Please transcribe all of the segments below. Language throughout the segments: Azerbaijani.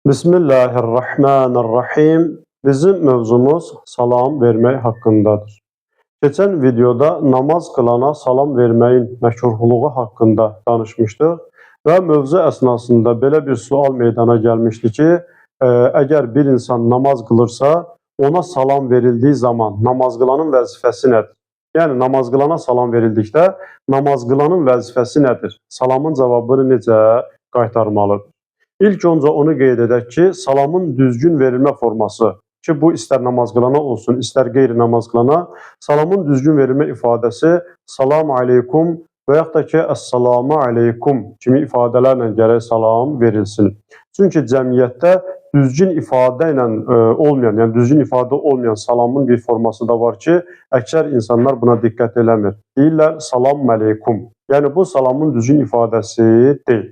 Bismillahirrahmanirrahim. Bizim mövzumuz salam vermək haqqındadır. Keçən videoda namaz qılana salam verməyin məkruhluğu haqqında danışmışdıq və mövzu əsnasında belə bir sual meydana gəlmişdi ki, əgər bir insan namaz qılırsa, ona salam verildiyi zaman namaz qılanın vəzifəsi nədir? Yəni, namaz qılana salam verildikdə namaz qılanın vəzifəsi nədir? Salamın cavabını necə qaytarmalıdır? İlk öncə onu qeyd edək ki, salamın düzgün verilmə forması ki, bu istər namaz qılana olsun, istər qeyri-namaz qılana, salamın düzgün verilmə ifadəsi salam aleykum və yaxud da ki, əssalamu aleykum kimi ifadələrlə gərək salam verilsin. Çünki cəmiyyətdə düzgün ifadə ilə olmayan, yəni düzgün ifadə olmayan salamın bir forması da var ki, əksər insanlar buna diqqət eləmir. Deyirlər salam aleykum. Yəni, bu salamın düzgün ifadəsi deyil.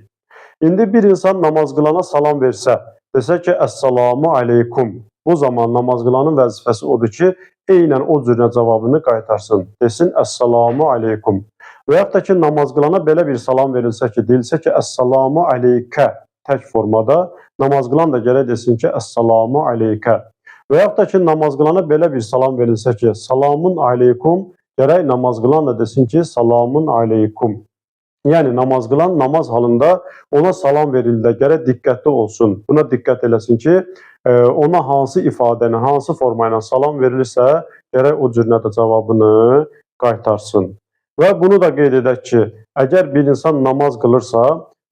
İndi bir insan namaz qılana salam versə, desə ki, əssalamu aleykum. Bu zaman namaz qılanın vəzifəsi odur ki, eynən o cürünə cavabını qaytarsın. Desin, əssalamu aleykum. Və yaxud da ki, namaz qılana belə bir salam verilsə ki, deyilsə ki, əssalamu aleykə tək formada, namaz qılan da gərək desin ki, əssalamu aleykə. Və yaxud da ki, namaz qılana belə bir salam verilsə ki, salamun aleykum, gərək namaz qılan da desin ki, salamun aleykum. Yəni, namaz qılan namaz halında ona salam verildə gərək diqqətli olsun. Buna diqqət eləsin ki, ona hansı ifadə ilə, hansı forma ilə salam verilirsə, gərək o cürünə də cavabını qaytarsın. Və bunu da qeyd edək ki, əgər bir insan namaz qılırsa,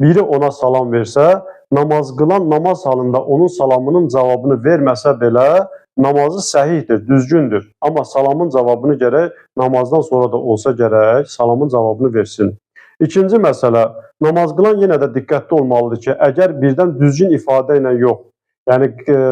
biri ona salam versə, namaz qılan namaz halında onun salamının cavabını verməsə belə, namazı səhihdir, düzgündür. Amma salamın cavabını gərək namazdan sonra da olsa gərək salamın cavabını versin. İkinci məsələ, namaz qılan yenə də diqqətli olmalıdır ki, əgər birdən düzgün ifadə ilə yox, yəni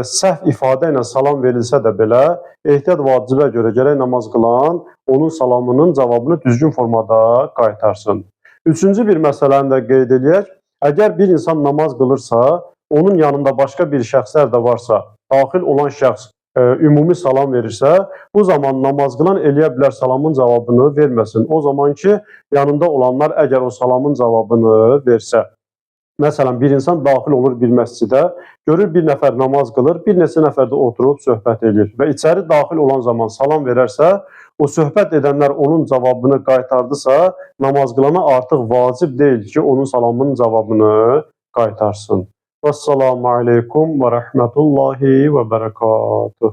səhv ifadə ilə salam verilsə də belə, ehtiyat vacibə görə gərək namaz qılan onun salamının cavabını düzgün formada qaytarsın. Üçüncü bir məsələni də qeyd edək, əgər bir insan namaz qılırsa, onun yanında başqa bir şəxslər də varsa, daxil olan şəxs ümumi salam verirsə, bu zaman namaz qılan eləyə bilər salamın cavabını verməsin. O zaman ki, yanında olanlar əgər o salamın cavabını versə, məsələn, bir insan daxil olur bir məscidə, görür bir nəfər namaz qılır, bir neçə nəfər də oturub söhbət edir və içəri daxil olan zaman salam verərsə, o söhbət edənlər onun cavabını qaytardısa, namaz qılana artıq vacib deyil ki, onun salamının cavabını qaytarsın. Vəssalamu aleykum və rəhmətullahi və bərəkatuhu.